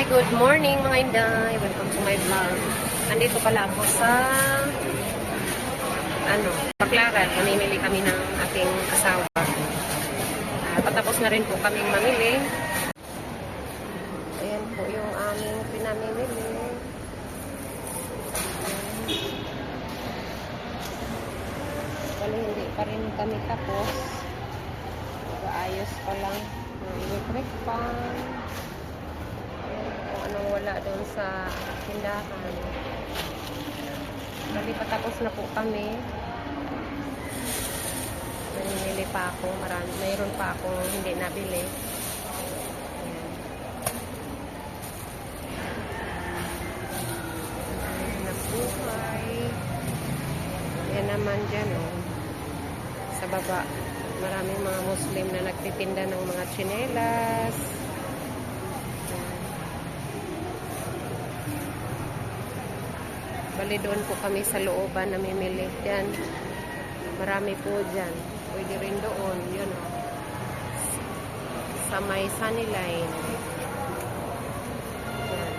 good morning mga Inday. Welcome to my vlog. Nandito pala ako sa Baclaran. Mamimili kami ng aking asawa. Patapos na rin po kaming mamili. Ayan po yung aming pinamimili. Bali hindi pa rin kami tapos. Ayos pa lang. Electric fan. Kung anong wala doon sa tindahan. Bali patapos na po kami. Nanimili pa ako. Mayroon pa akong hindi nabili. Nabuhay. Yan naman dyan sa baba. Maraming mga Muslim na nagtitinda ng mga tsinelas. Bali doon po kami sa looban namimili. Yan. Marami po dyan. Pwede rin doon. Yun sa may Sunnyline. Yan.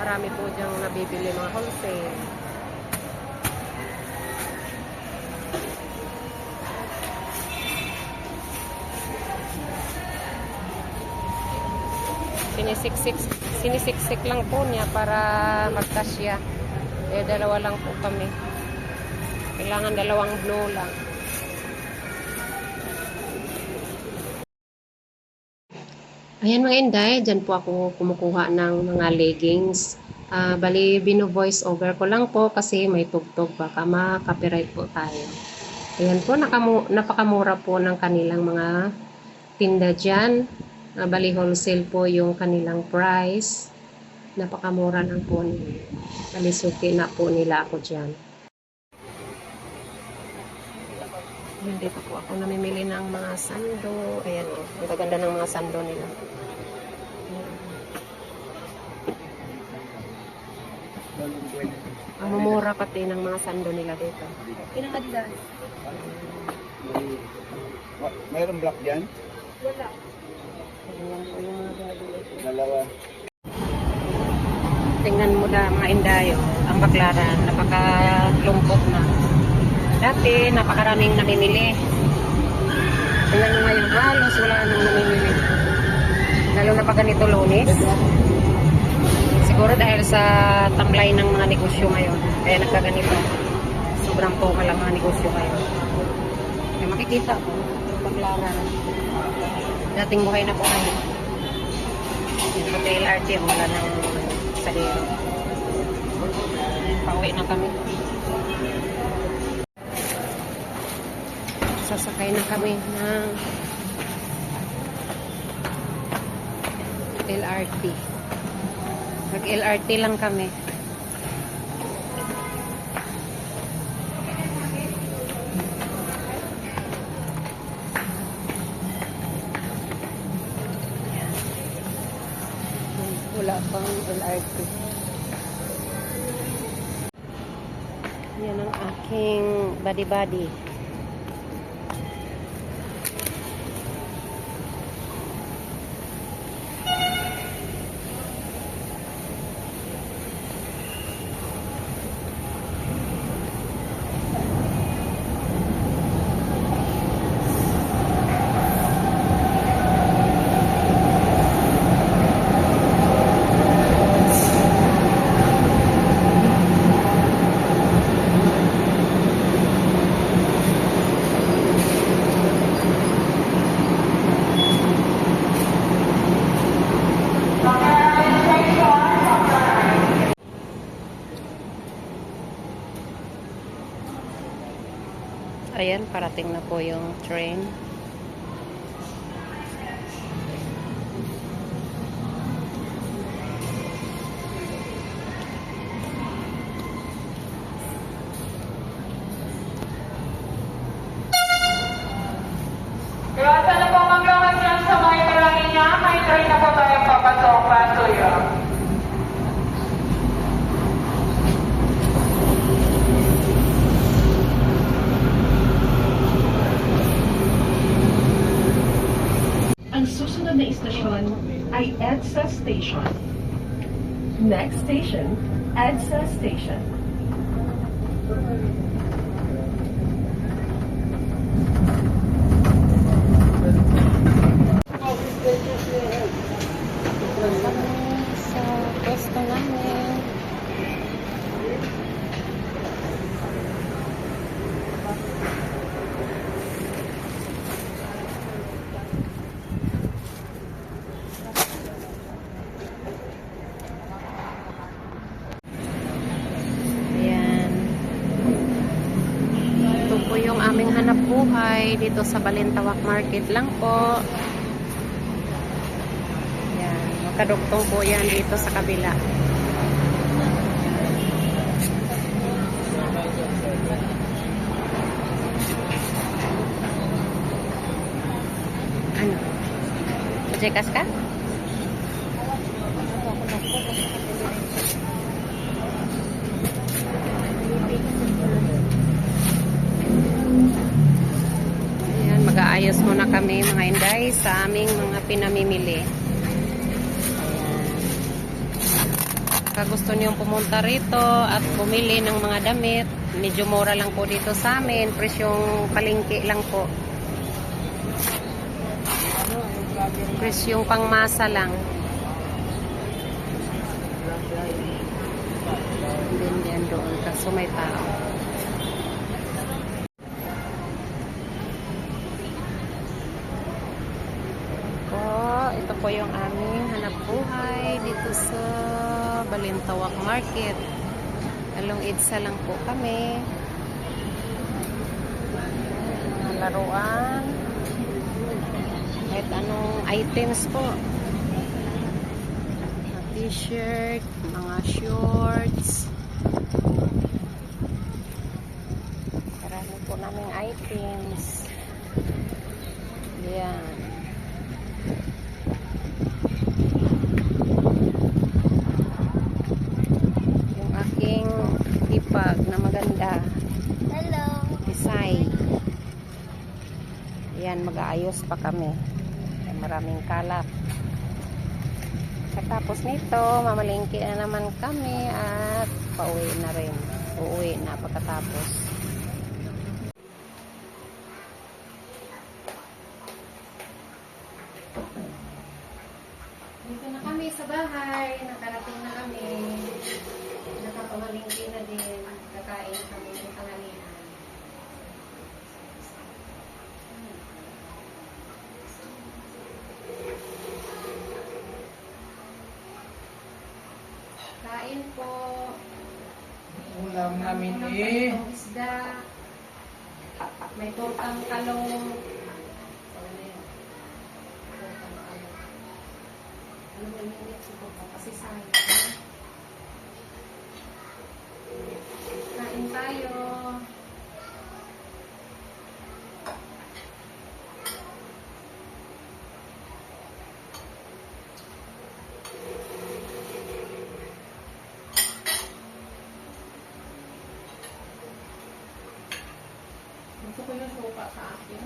Marami po dyan nabibili mga wholesale. Sinisiksik lang po niya para magkasya. Dalawa lang po kami. Kailangan dalawang blue lang. Ayan mga Inday, dyan po ako kumukuha ng mga leggings. Bali, bino-voice over ko lang po kasi may tugtog, baka ma-copyright po tayo. Ayan po, napakamura po ng kanilang mga tinda dyan. Bali wholesale po yung kanilang price. Napakamura lang po nila. Bali suki na po nila ako dyan. Dito po ako namimili ng mga sando. Ayan o, ang gaganda ng mga sando nila. Ang mumura pati ng mga sando nila dito. Pinakadilan. Mayroong black dyan? Wala. Dalawa. Tingnan mo na mga Indayo, ang Baclaran, napakalungkot na. Dati, napakaraming namimili. Tingnan mo ngayon, halos wala nang namimili. Lalo na pag ganito Lunes. Siguro dahil sa tamlay ng mga negosyo ngayon. Kaya nagkaganito. Sobrang poka lang mga negosyo ngayon. Kaya makikita ko, Baclaran. Dating buhay na po ngayon. Yung hotel RT, wala ng salero. Pauwi na kami. Sasakay na kami ng LRT. Mag-LRT lang kami. Wala pang LRT. Yan ang aking body-body. Ayan, parating na po yung train. Iwasan na po maglakad yan sa may talangin niya. May train na po tayong papasok. Patuyo. the EDSA station. Next station, EDSA station. Sa pwesto namin. Ayan. Ito po yung aming hanap buhay dito sa Balintawak Market lang po. Ayan. Magkadugtong po yan dito sa kabila. Ano? Jekas ka? Ayan, mag-aayos muna kami mga inday sa aming mga pinamimili. Kung gusto niyong pumunta rito at bumili ng mga damit, medyo mura lang po dito sa amin, presyong palengke lang po. Presyong pangmasa lang. Din yan doon, kaso may tao. Ito po yung aming hanap buhay dito sa Balintawak Market. Along EDSA lang po kami. Mga laruan. Kahit anong items po. Mga t-shirt, mga shorts. Marami po naming items. Yan. Hipag na maganda. Hello. Design. Yan, mag-aayos pa kami. Ay, maraming kalat. Katapos nito, mamalingki na naman kami at pauwi na rin. Uuwi na pagkatapos. Dito na kami sa bahay. Nakarating na kami. Nakapamalingki na din. Kakain kami ng tanghalian. Kain po. Ulam namin May pritong isda. May tortang talong. Ano may minit siguro kasi sayang. Kain tayo. Gusto ko yung sopa sa akin.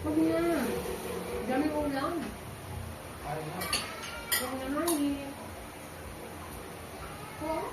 Huwag na. Dami ulam. Huwag na hangin. Oh.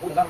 Ulam.